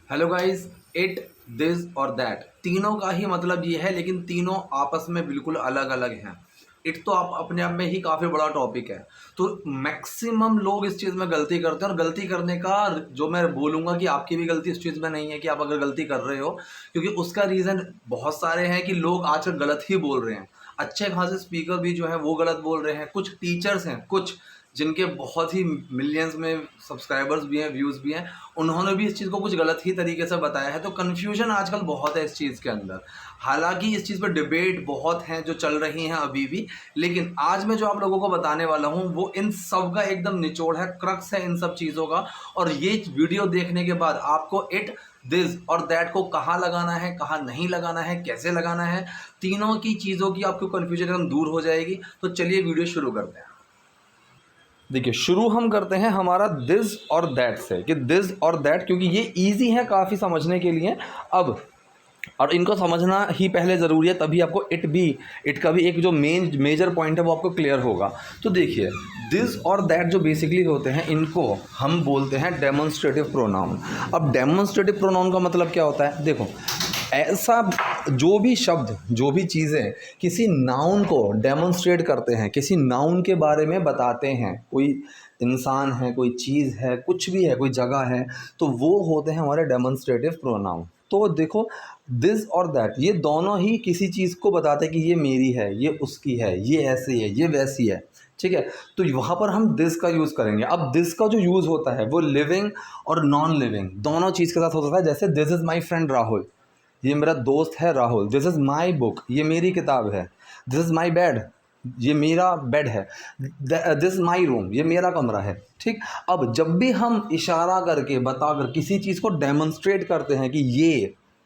Hello guys, it, this और that तीनों का ही मतलब ये है, लेकिन तीनों आपस में बिल्कुल अलग अलग हैं। इट तो आप अपने आप में ही काफ़ी बड़ा टॉपिक है। तो मैक्सिमम लोग इस चीज़ में गलती करते हैं, और गलती करने का जो मैं बोलूँगा कि आपकी भी गलती इस चीज़ में नहीं है कि आप अगर गलती कर रहे हो, क्योंकि उसका रीज़न बहुत सारे हैं कि लोग आजकल गलत ही बोल रहे हैं। अच्छे खासे स्पीकर भी जो हैं वो गलत बोल रहे हैं, कुछ टीचर्स हैं, कुछ जिनके बहुत ही मिलियंस में सब्सक्राइबर्स भी हैं, व्यूज़ भी हैं, उन्होंने भी इस चीज़ को कुछ गलत ही तरीके से बताया है। तो कन्फ्यूजन आजकल बहुत है इस चीज़ के अंदर। हालांकि इस चीज़ पर डिबेट बहुत हैं जो चल रही हैं अभी भी, लेकिन आज मैं जो आप लोगों को बताने वाला हूँ वो इन सब का एकदम निचोड़ है, क्रक्स है इन सब चीज़ों का। और ये वीडियो देखने के बाद आपको इट, दिस और दैट को कहाँ लगाना है, कहाँ नहीं लगाना है, कैसे लगाना है, तीनों की चीज़ों की आपको कन्फ्यूजन एकदम दूर हो जाएगी। तो चलिए वीडियो शुरू करते हैं। देखिए, शुरू हम करते हैं हमारा दिस और दैट से, कि दिस और दैट क्योंकि ये इजी है काफ़ी समझने के लिए। अब और इनको समझना ही पहले ज़रूरी है, तभी आपको इट का भी एक जो मेजर पॉइंट है वो आपको क्लियर होगा। तो देखिए, दिस और दैट जो बेसिकली होते हैं, इनको हम बोलते हैं डेमोन्स्ट्रेटिव प्रोनाउन। अब डेमोन्स्ट्रेटिव प्रोनाउन का मतलब क्या होता है? देखो, ऐसा जो भी शब्द, जो भी चीज़ें किसी नाउन को डेमोन्स्ट्रेट करते हैं, किसी नाउन के बारे में बताते हैं, कोई इंसान है, कोई चीज़ है, कुछ भी है, कोई जगह है, तो वो होते हैं हमारे डेमोन्स्ट्रेटिव प्रोनाउन। तो देखो, दिस और दैट ये दोनों ही किसी चीज़ को बताते हैं कि ये मेरी है, ये उसकी है, ये ऐसी है, ये वैसी है। ठीक है, तो वहाँ पर हम दिस का यूज़ करेंगे। अब दिस का जो यूज़ होता है वो लिविंग और नॉन लिविंग दोनों चीज़ के साथ होता है। जैसे this is my friend Rahul, ये मेरा दोस्त है Rahul. This is my book, ये मेरी किताब है। दिस इज़ माई बेड, ये मेरा बेड है। दिस इज़ माई रूम, ये मेरा कमरा है। ठीक, अब जब भी हम इशारा करके बताकर किसी चीज़ को डेमोन्स्ट्रेट करते हैं कि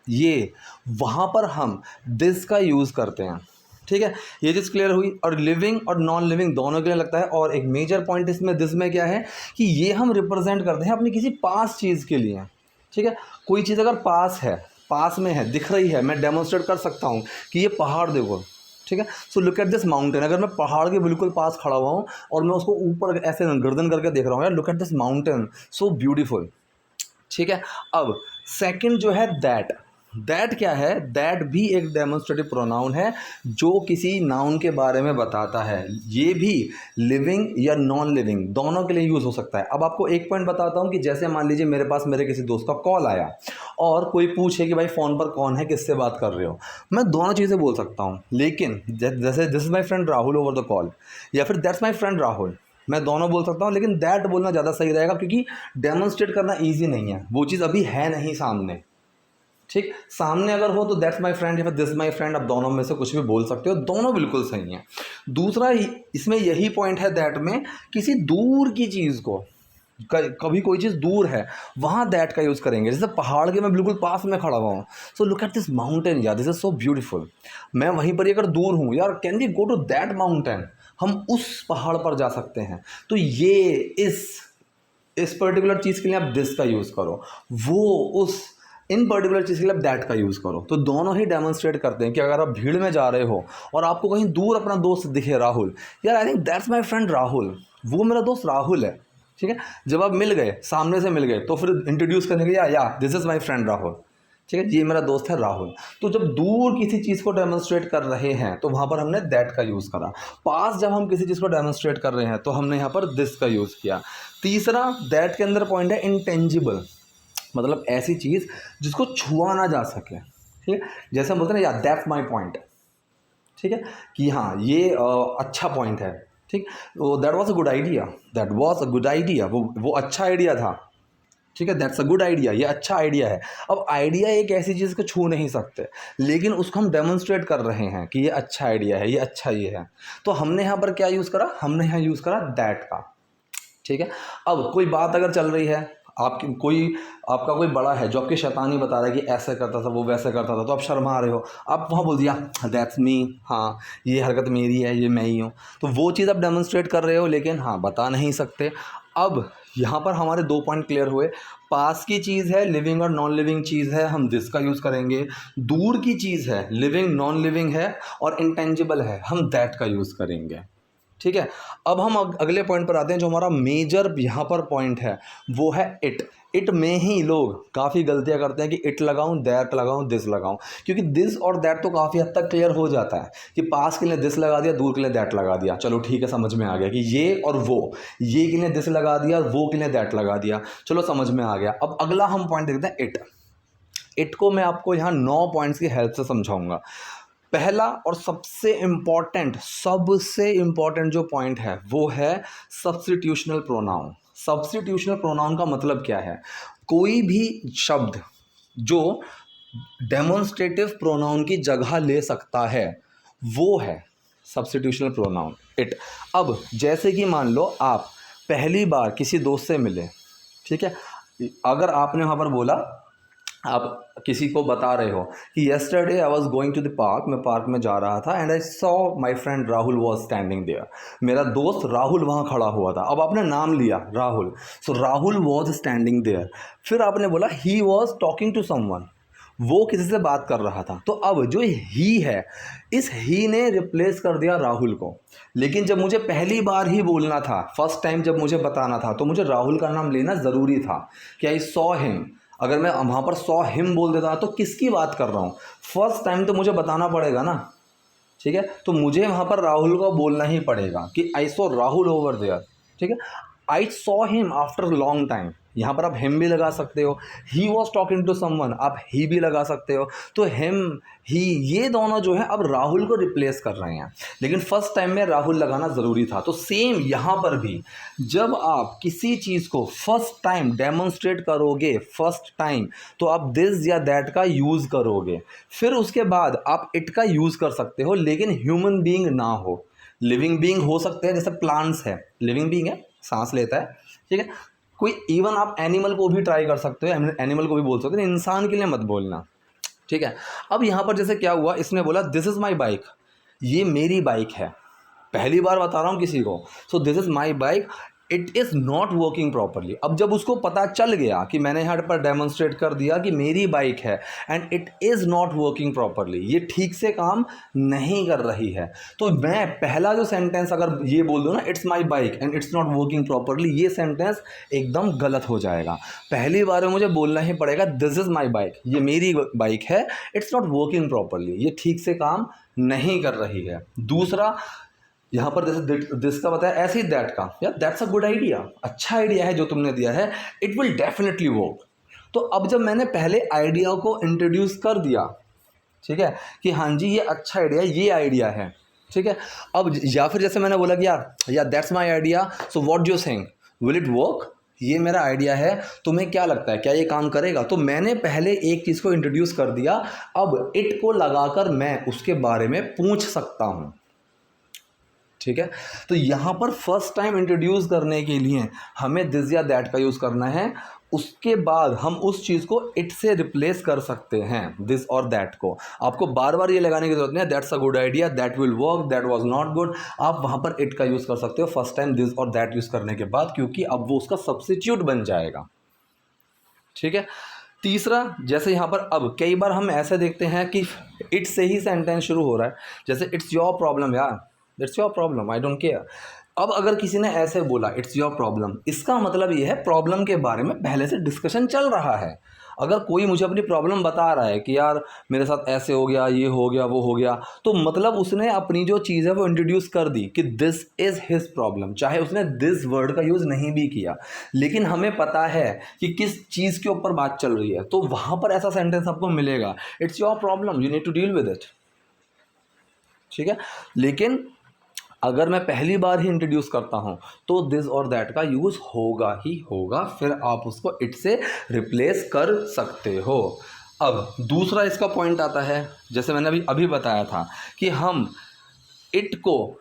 ये वहाँ पर हम दिस का यूज़ करते हैं। ठीक है, ये चीज़ क्लियर हुई। और लिविंग और नॉन लिविंग दोनों के लिए लगता है। और एक मेजर पॉइंट इसमें दिस में क्या है कि ये हम रिप्रेजेंट करते हैं अपनी किसी पास चीज़ के लिए। ठीक है, कोई चीज़ अगर पास है, पास में है, दिख रही है, मैं डेमोन्स्ट्रेट कर सकता हूँ कि ये पहाड़ देखो। ठीक है, सो लुक एट दिस माउंटेन। अगर मैं पहाड़ के बिल्कुल पास खड़ा हुआ हूँ और मैं उसको ऊपर ऐसे गर्दन करके देख रहा हूँ, यार look at this mountain, so beautiful. ठीक है, अब सेकंड जो है दैट। दैट क्या है? दैट भी एक डेमोन्स्ट्रेटिव प्रोनाउन है जो किसी नाउन के बारे में बताता है। ये भी लिविंग या नॉन लिविंग दोनों के लिए यूज़ हो सकता है। अब आपको एक पॉइंट बताता हूँ कि जैसे मान लीजिए मेरे पास मेरे किसी दोस्त का कॉल आया और कोई पूछे कि भाई फ़ोन पर कौन है, किससे बात कर रहे हो, मैं दोनों चीज़ें बोल सकता हूँ। लेकिन जैसे this is my friend Rahul over the call, या फिर दैट्स माई फ्रेंड राहुल, मैं दोनों बोल सकता हूँ। लेकिन दैट बोलना ज़्यादा सही रहेगा क्योंकि डेमोन्स्ट्रेट करना ईजी नहीं है, वो चीज़ अभी है नहीं सामने। ठीक, सामने अगर हो तो दैट्स माई फ्रेंड या फिर दिस माई फ्रेंड, आप दोनों में से कुछ भी बोल सकते हो, दोनों बिल्कुल सही हैं। दूसरा इसमें यही पॉइंट है दैट में, किसी दूर की चीज़ को, कभी कोई चीज़ दूर है वहाँ दैट का यूज़ करेंगे। जैसे पहाड़ के मैं बिल्कुल पास में खड़ा हुआ हूँ, so look at this mountain यार, दिस इज सो ब्यूटीफुल। मैं वहीं पर ही अगर दूर हूँ, यार can we go to that mountain, हम उस पहाड़ पर जा सकते हैं। तो ये इस पर्टिकुलर चीज़ के लिए आप दिस का यूज़ करो, वो उस इन पर्टिकुलर चीज़ के लिए आप दैट का यूज़ करो। तो दोनों ही डेमोन्स्ट्रेट करते हैं कि अगर आप भीड़ में जा रहे हो और आपको कहीं दूर अपना दोस्त दिखे राहुल, यार I think that's my friend Rahul, वो मेरा दोस्त राहुल है। ठीक है, जब आप मिल गए, सामने से मिल गए, तो फिर इंट्रोड्यूस करने के लिए या this is my friend Rahul. ठीक है, ये मेरा दोस्त है राहुल। तो जब दूर किसी चीज़ को डेमोन्स्ट्रेट कर रहे हैं तो वहाँ पर हमने दैट का यूज़ करा। पास जब हम किसी चीज़ को डेमोन्स्ट्रेट कर रहे हैं तो हमने यहाँ पर दिस का यूज़ किया। तीसरा दैट के अंदर पॉइंट है इंटेंजिबल, मतलब ऐसी चीज़ जिसको छुआ ना जा सके। ठीक है, जैसे हम बोलते हैं ना, या दैट्स माई पॉइंट। ठीक है, कि हाँ ये अच्छा पॉइंट है। ठीक, वो that was a good idea, that was a good idea, वो अच्छा आइडिया था। ठीक है, दैट्स अ गुड आइडिया, ये अच्छा आइडिया है। अब आइडिया एक ऐसी चीज़ को छू नहीं सकते, लेकिन उसको हम डेमोन्स्ट्रेट कर रहे हैं कि ये अच्छा आइडिया है, ये अच्छा ये है। तो हमने यहाँ पर क्या यूज़ करा? हमने यहाँ यूज़ करा दैट का। ठीक है, अब कोई बात अगर चल रही है, आपकी कोई आपका कोई बड़ा है जो आपकी शैतानी बता रहा है कि ऐसे करता था, वो वैसे करता था, तो आप शर्मा रहे हो, आप वहाँ बोल दिया दैट्स मी, हाँ ये हरकत मेरी है, ये मैं ही हूँ। तो वो चीज़ आप डेमोन्स्ट्रेट कर रहे हो, लेकिन हाँ बता नहीं सकते। अब यहाँ पर हमारे दो पॉइंट क्लियर हुए। पास की चीज़ है, लिविंग और नॉन लिविंग चीज़ है, हम दिस का यूज़ करेंगे। दूर की चीज़ है, लिविंग नॉन लिविंग है और इंटेंजिबल है, हम दैट का यूज़ करेंगे। ठीक है, अब हम अगले पॉइंट पर आते हैं। जो हमारा मेजर यहाँ पर पॉइंट है वो है इट। इट में ही लोग काफ़ी गलतियां करते हैं कि इट लगाऊं, दैट लगाऊं, दिस लगाऊं, क्योंकि दिस और दैट तो काफ़ी हद तक क्लियर हो जाता है कि पास के लिए दिस लगा दिया, दूर के लिए दैट लगा दिया, चलो ठीक है, समझ में आ गया कि ये और वो, ये के लिए दिस लगा दिया और वो के लिए दैट लगा दिया, चलो समझ में आ गया। अब अगला हम पॉइंट देखते हैं इट। इट को मैं आपको यहाँ 9 पॉइंट्स की हेल्प से समझाऊंगा। पहला और सबसे इंपॉर्टेंट जो पॉइंट है वो है सब्स्टिट्यूशनल प्रोनाउन। सब्स्टिट्यूशनल प्रोनाउन का मतलब क्या है? कोई भी शब्द जो डेमोन्स्ट्रेटिव प्रोनाउन की जगह ले सकता है वो है सब्स्टिट्यूशनल प्रोनाउन, इट। अब जैसे कि मान लो आप पहली बार किसी दोस्त से मिले, ठीक है, अगर आपने वहाँ पर बोला, आप किसी को बता रहे हो कि yesterday I was going to the park, मैं पार्क में जा रहा था, and I saw my friend Rahul was standing there, मेरा दोस्त राहुल वहाँ खड़ा हुआ था। अब आपने नाम लिया Rahul, so Rahul was standing there. फिर आपने बोला he was talking to someone, वो किसी से बात कर रहा था। तो अब जो ही है, इस ही ने रिप्लेस कर दिया राहुल को। लेकिन जब मुझे पहली बार ही बोलना था, फर्स्ट टाइम जब मुझे बताना था, तो मुझे राहुल का नाम लेना ज़रूरी था कि आई सॉ हिम। अगर मैं वहाँ पर सॉ हिम बोल देता तो किसकी बात कर रहा हूँ? फर्स्ट टाइम तो मुझे बताना पड़ेगा ना, ठीक है। तो मुझे वहाँ पर राहुल को बोलना ही पड़ेगा कि I saw Rahul over there, ठीक है। I saw him after long time, यहाँ पर आप हिम भी लगा सकते हो। He was talking to someone, आप ही भी लगा सकते हो। तो हिम, ही, ये दोनों जो है अब राहुल को रिप्लेस कर रहे हैं, लेकिन फर्स्ट टाइम में राहुल लगाना ज़रूरी था। तो सेम यहाँ पर भी जब आप किसी चीज़ को फर्स्ट टाइम डेमोन्स्ट्रेट करोगे, फर्स्ट टाइम, तो आप दिस या दैट का यूज़ करोगे। फिर उसके बाद आप इट का यूज़ कर सकते हो, लेकिन ह्यूमन बीइंग ना हो। लिविंग बीइंग हो सकते हैं, जैसे प्लांट्स है, लिविंग बीइंग है, सांस लेता है, ठीक है। कोई इवन आप एनिमल को भी ट्राई कर सकते हो, एनिमल को भी बोल सकते हो, इंसान के लिए मत बोलना, ठीक है। अब यहाँ पर जैसे क्या हुआ, इसने बोला दिस इज़ माई बाइक, ये मेरी बाइक है, पहली बार बता रहा हूँ किसी को, so this is my bike, it is not working properly. अब जब उसको पता चल गया कि मैंने यहाँ पर डेमोन्स्ट्रेट कर दिया कि मेरी बाइक है and it is not working properly, ये ठीक से काम नहीं कर रही है, तो मैं पहला जो सेंटेंस अगर ये बोल दूँ ना, it's my bike and it's not working properly, ये सेंटेंस एकदम गलत हो जाएगा। पहली बार में मुझे बोलना ही पड़ेगा दिस इज़ माई बाइक, ये मेरी बाइक है, इट्स नॉट वर्किंग प्रॉपरली, ये ठीक से काम नहीं कर रही है। दूसरा, यहाँ पर जैसे दिस का बताया, ऐसे ही दैट का, यार दैट्स अ गुड आइडिया, अच्छा आइडिया है जो तुमने दिया है, इट विल डेफिनेटली वर्क। तो अब जब मैंने पहले आइडिया को इंट्रोड्यूस कर दिया, ठीक है, कि हाँ जी ये अच्छा आइडिया है, ये आइडिया है, ठीक है। अब या फिर जैसे मैंने बोला कि यार that's my idea, so what do you think, will it work, ये मेरा आइडिया है, तुम्हें क्या लगता है, क्या ये काम करेगा? तो मैंने पहले एक चीज़ को इंट्रोड्यूस कर दिया, अब इट को लगाकर मैं उसके बारे में पूछ सकता हूँ, ठीक है। तो यहाँ पर फर्स्ट टाइम इंट्रोड्यूस करने के लिए हमें दिस या दैट का यूज़ करना है, उसके बाद हम उस चीज़ को इट से रिप्लेस कर सकते हैं, दिस और दैट को। आपको बार बार ये लगाने की जरूरत नहीं है that's a good idea, that will work, that was not good. आप वहाँ पर इट का यूज़ कर सकते हो फर्स्ट टाइम दिस और दैट यूज़ करने के बाद, क्योंकि अब वो उसका सब्स्टिट्यूट बन जाएगा, ठीक है। तीसरा, जैसे यहाँ पर अब कई बार हम ऐसे देखते हैं कि इट से ही सेंटेंस शुरू हो रहा है, जैसे इट्स योर प्रॉब्लम, यार it's your problem, I don't care. अब अगर किसी ने ऐसे बोला इट्स योर प्रॉब्लम, इसका मतलब ये है प्रॉब्लम के बारे में पहले से डिस्कशन चल रहा है। अगर कोई मुझे अपनी प्रॉब्लम बता रहा है कि यार मेरे साथ ऐसे हो गया, ये हो गया, वो हो गया, तो मतलब उसने अपनी जो चीज़ है वो इंट्रोड्यूस कर दी कि दिस इज़ हिज प्रॉब्लम, चाहे उसने दिस वर्ड का यूज़ नहीं भी किया, लेकिन हमें पता है कि किस चीज़ के ऊपर बात चल रही है, तो वहाँ पर ऐसा सेंटेंस आपको मिलेगा, it's your problem, you need to deal with it, ठीक है। लेकिन अगर मैं पहली बार ही इंट्रोड्यूस करता हूं तो दिस और दैट का यूज़ होगा ही होगा, फिर आप उसको इट से रिप्लेस कर सकते हो। अब दूसरा इसका पॉइंट आता है, जैसे मैंने अभी बताया था कि हम इट को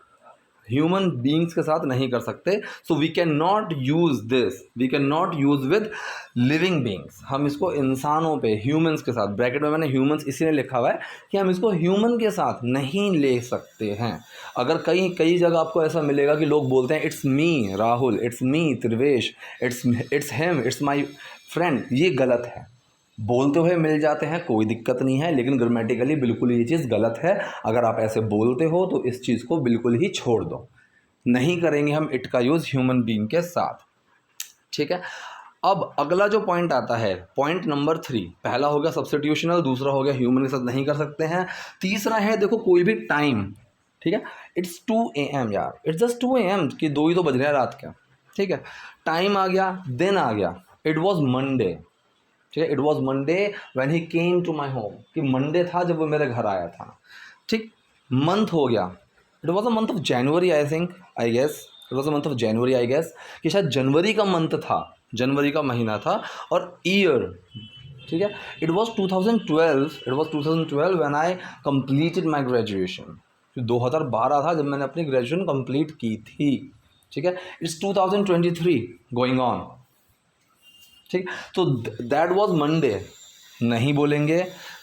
ह्यूमन बींग्स के साथ नहीं कर सकते, so we can not use this, we can not use with living beings. हम इसको इंसानों पे, ह्यूमंस के साथ, ब्रैकेट में मैंने ह्यूमंस इसीलिए लिखा हुआ है कि हम इसको ह्यूमन के साथ नहीं ले सकते हैं। अगर कई जगह आपको ऐसा मिलेगा कि लोग बोलते हैं it's me Rahul, it's me Trivesh, it's him, it's my friend, ये गलत है। बोलते हुए मिल जाते हैं, कोई दिक्कत नहीं है, लेकिन ग्रामेटिकली बिल्कुल ये चीज़ गलत है। अगर आप ऐसे बोलते हो तो इस चीज़ को बिल्कुल ही छोड़ दो, नहीं करेंगे हम इट का यूज़ ह्यूमन बीइंग के साथ, ठीक है। अब अगला जो पॉइंट आता है, पॉइंट नंबर 3, पहला हो गया सब्स्टिट्यूशनल, दूसरा हो गया ह्यूमन के साथ नहीं कर सकते हैं, तीसरा है देखो कोई भी टाइम, ठीक है, इट्स 2 AM यार, इट्स जस्ट 2 AM कि 2 ही तो बज रहे हैं रात का, ठीक है, टाइम आ गया, दिन आ गया, इट वॉज मंडे, ठीक है, it was Monday when he came to my home, कि मंडे था जब वो मेरे घर आया था, ठीक, मंथ हो गया, it was a month of January, I think, I guess it was a month of January, I guess कि शायद जनवरी का मंथ था, जनवरी का महीना था, और ईयर, ठीक है, it was 2012 when I completed my graduation, 2012 था जब मैंने अपनी ग्रेजुएशन कंप्लीट की थी, ठीक है, इट्स 2023 गोइंग ऑन, ठीक, तो दैट वॉज मंडे नहीं बोलेंगे,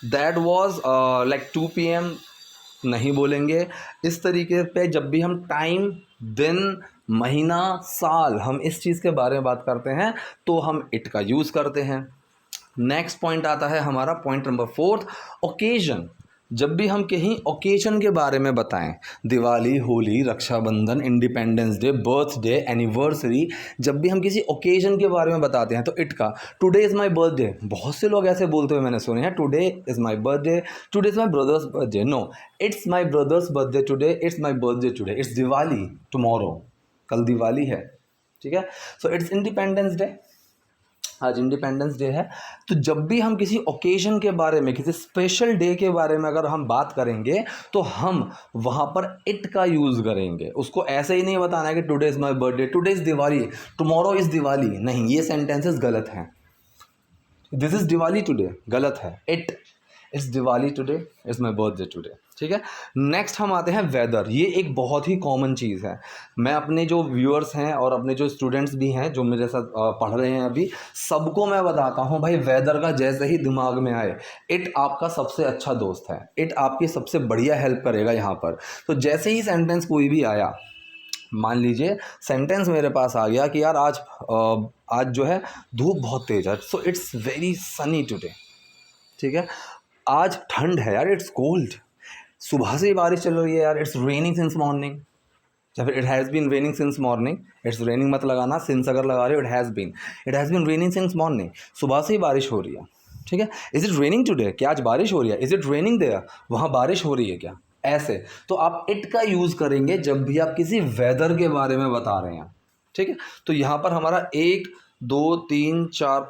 दैट वॉज लाइक 2 PM नहीं बोलेंगे। इस तरीके पे जब भी हम टाइम, दिन, महीना, साल, हम इस चीज़ के बारे में बात करते हैं तो हम इट का यूज़ करते हैं। नेक्स्ट पॉइंट आता है हमारा पॉइंट नंबर 4, ओकेजन। जब भी हम कहीं ओकेजन के बारे में बताएं, Diwali, Holi, Rakshabandhan, Independence Day, birthday, anniversary, जब भी हम किसी ओकेजन के बारे में बताते हैं तो इट का, टुडे इज़ माई बर्थडे, बहुत से लोग ऐसे बोलते हुए मैंने सुने हैं, today is my birthday, today is my brother's birthday, no, it's my brother's birthday today, it's my birthday today, it's Diwali tomorrow, कल दिवाली है, ठीक है, सो इट्स इंडिपेंडेंस डे, आज इंडिपेंडेंस डे है। तो जब भी हम किसी ओकेजन के बारे में, किसी स्पेशल डे के बारे में अगर हम बात करेंगे तो हम वहाँ पर इट का यूज़ करेंगे। उसको ऐसे ही नहीं बताना है कि today is my birthday, today is Diwali, tomorrow is Diwali, नहीं, ये सेंटेंसेस गलत हैं। दिस इज़ दिवाली टुडे, गलत है, it's Diwali today, it's my birthday today, ठीक है। नेक्स्ट हम आते हैं वेदर। ये एक बहुत ही कॉमन चीज़ है। मैं अपने जो व्यूअर्स हैं और अपने जो स्टूडेंट्स भी हैं जो मेरे साथ पढ़ रहे हैं अभी, सबको मैं बताता हूँ भाई, वेदर का जैसे ही दिमाग में आए, इट आपका सबसे अच्छा दोस्त है, इट आपकी सबसे बढ़िया हेल्प करेगा यहाँ पर। तो जैसे ही सेंटेंस कोई भी आया, मान लीजिए सेंटेंस मेरे पास आ गया कि यार आज जो है धूप बहुत तेज़ है, so it's very Sunny today, ठीक है, आज ठंड है यार, इट्स कोल्ड, सुबह से ही बारिश चल रही है यार, इट्स रेनिंग सिंस मॉर्निंग, या फिर it has been raining since morning, it's raining मत लगाना, सिंस अगर लगा रहे हो, it has been raining since morning, सुबह से ही बारिश हो रही है, ठीक है। इज़ इट रेनिंग टुडे, क्या आज बारिश हो रही है, इज़ इट रेनिंग देयर, वहाँ बारिश हो रही है क्या, ऐसे। तो आप इट का यूज़ करेंगे जब भी आप किसी वेदर के बारे में बता रहे हैं, ठीक है। तो यहाँ पर हमारा 1 2 3 4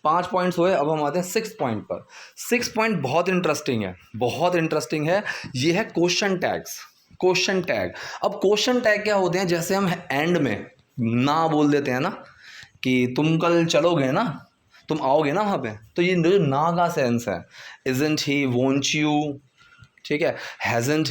5 पॉइंट्स हुए। अब हम आते हैं 6 पॉइंट पर। 6 पॉइंट बहुत इंटरेस्टिंग है, बहुत इंटरेस्टिंग है। ये है क्वेश्चन टैग्स, क्वेश्चन टैग। अब क्वेश्चन टैग क्या होते हैं, जैसे हम एंड में ना बोल देते हैं ना कि तुम कल चलोगे ना, तुम आओगे ना वहाँ पे, तो ये जो ना का सेंस है, इजंट ही, वोंट यू, ठीक है, हैज़ंट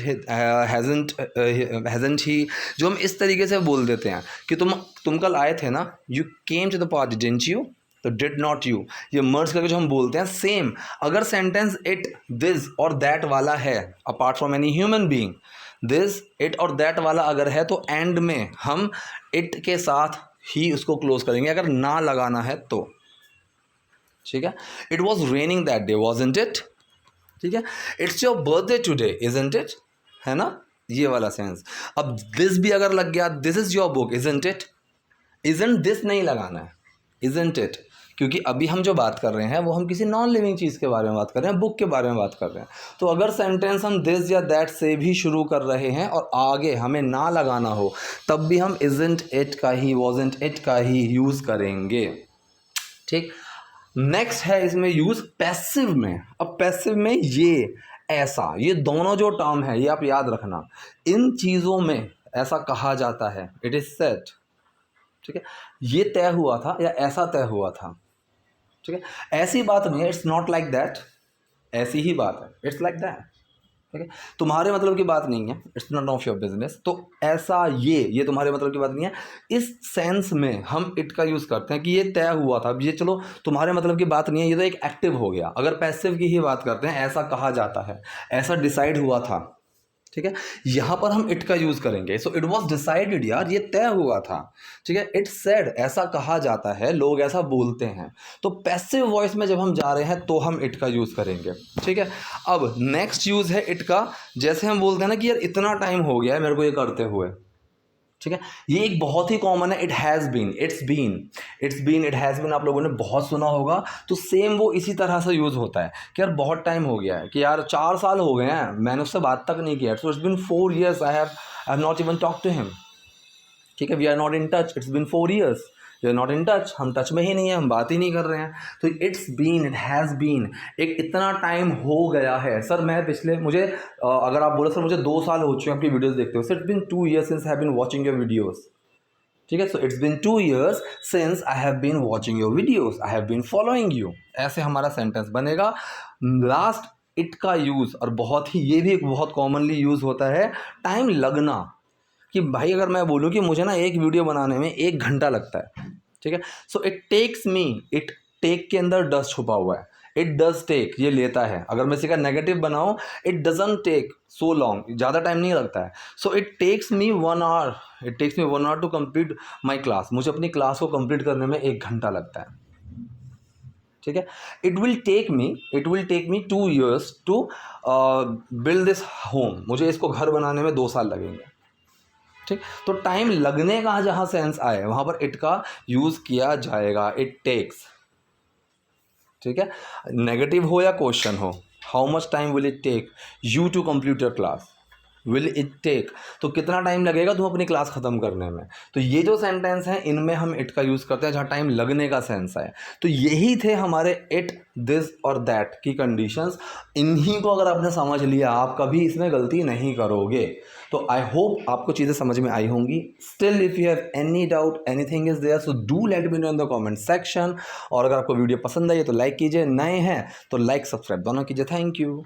ही, जो हम इस तरीके से बोल देते हैं कि तुम कल आए थे ना, you came to the party didn't you, तो डिड नॉट यू, ये मर्ज करके जो हम बोलते हैं। सेम अगर सेंटेंस इट, दिस और दैट वाला है, apart from any human being, this, it और दैट वाला अगर है तो एंड में हम इट के साथ ही उसको क्लोज करेंगे, अगर ना लगाना है तो, ठीक है। It was raining that day, wasn't it, ठीक है। It's your birthday today, isn't it, है ना, ये वाला सेंस। अब दिस भी अगर लग गया, this is your book, isn't it, isn't this नहीं लगाना है, इजंट इट, क्योंकि अभी हम जो बात कर रहे हैं वो हम किसी नॉन लिविंग चीज़ के बारे में बात कर रहे हैं, बुक के बारे में बात कर रहे हैं। तो अगर सेंटेंस हम दिस या दैट से भी शुरू कर रहे हैं और आगे हमें ना लगाना हो, तब भी हम इजंट इट का ही, वॉजंट इट का ही यूज़ करेंगे, ठीक। नेक्स्ट है इसमें यूज पैसिव में। अब पैसिव में ये ऐसा, ये दोनों जो टर्म है ये आप याद रखना, इन चीज़ों में ऐसा कहा जाता है, इट इज सेट, ठीक है, ये तय हुआ था या ऐसा तय हुआ था, ठीक है। ऐसी बात नहीं है, इट्स नॉट लाइक दैट, ऐसी ही बात है, इट्स लाइक दैट, ठीक है। तुम्हारे मतलब की बात नहीं है, it's not of your business, तो ऐसा, ये तुम्हारे मतलब की बात नहीं है। इस सेंस में हम इट का यूज़ करते हैं कि ये तय हुआ था। अब ये चलो तुम्हारे मतलब की बात नहीं है, ये तो एक एक्टिव हो गया। अगर पैसिव की ही बात करते हैं, ऐसा कहा जाता है, ऐसा डिसाइड हुआ था, ठीक है, यहाँ पर हम इट का यूज़ करेंगे। सो इट वॉज डिसाइडेड, यार ये तय हुआ था, ठीक है। इट सेड, ऐसा कहा जाता है, लोग ऐसा बोलते हैं। तो पैसिव वॉइस में जब हम जा रहे हैं तो हम इट का यूज़ करेंगे, ठीक है। अब नेक्स्ट यूज़ है इट का, जैसे हम बोलते हैं ना कि यार इतना टाइम हो गया है मेरे को ये करते हुए, ठीक है, ये एक बहुत ही कॉमन है, it has been, it's been, it has been आप लोगों ने बहुत सुना होगा। तो सेम वो इसी तरह से यूज़ होता है कि यार बहुत टाइम हो गया है, कि यार 4 साल हो गए हैं मैंने उससे बात तक नहीं किया, so it's been 4 years I have not even talk to him. ठीक है, we are not in touch, it's been 4 years, we are not in touch, हम टच में ही नहीं है, हम बात ही नहीं कर रहे हैं। तो it's been, it has been, एक इतना टाइम हो गया है। सर मैं पिछले मुझे अगर आप बोले सर मुझे 2 साल हो चुके हैं आपकी वीडियोस देखते हुए, sir it's been 2 years since I have been watching your videos. ठीक है, so it's been 2 years since I have been watching your videos, I have been following you. ऐसे हमारा सेंटेंस बनेगा। लास्ट इट का use, और बहुत ही ये भी एक बहुत कॉमनली यूज़ होता है, टाइम लगना। कि भाई अगर मैं बोलूँ कि मुझे ना एक वीडियो बनाने में 1 घंटा लगता है, ठीक है, so it takes me, it take के अंदर डज छुपा हुआ है, इट डज टेक ये लेता है। अगर मैं इसी का नेगेटिव बनाऊँ, it doesn't take so long, ज़्यादा टाइम नहीं लगता है। So it takes me 1 hour, it takes me 1 hour to complete my class, मुझे अपनी क्लास को कंप्लीट करने में 1 घंटा लगता है। ठीक है, it will take me 2 years to build this home, मुझे इसको घर बनाने में 2 साल लगेंगे। ठीक, तो टाइम लगने का जहाँ सेंस आए वहाँ पर इट का यूज़ किया जाएगा, इट टेक्स। ठीक है, नेगेटिव हो या क्वेश्चन हो, how much time will it take you to complete your class, will it take, तो कितना टाइम लगेगा तुम अपनी क्लास ख़त्म करने में। तो ये जो सेंटेंस हैं इनमें हम इट का यूज़ करते हैं जहाँ टाइम लगने का सेंस है। तो यही थे हमारे इट, दिस और दैट की कंडीशंस। इन्हीं को अगर आपने समझ लिया आप कभी इसमें गलती नहीं करोगे। तो आई होप आपको चीज़ें समझ में आई होंगी। Still if you have any doubt, anything is there, so do let me know in the comment section. और अगर आपको वीडियो पसंद आई है तो लाइक कीजिए, नए हैं तो लाइक सब्सक्राइब दोनों कीजिए। Thank you.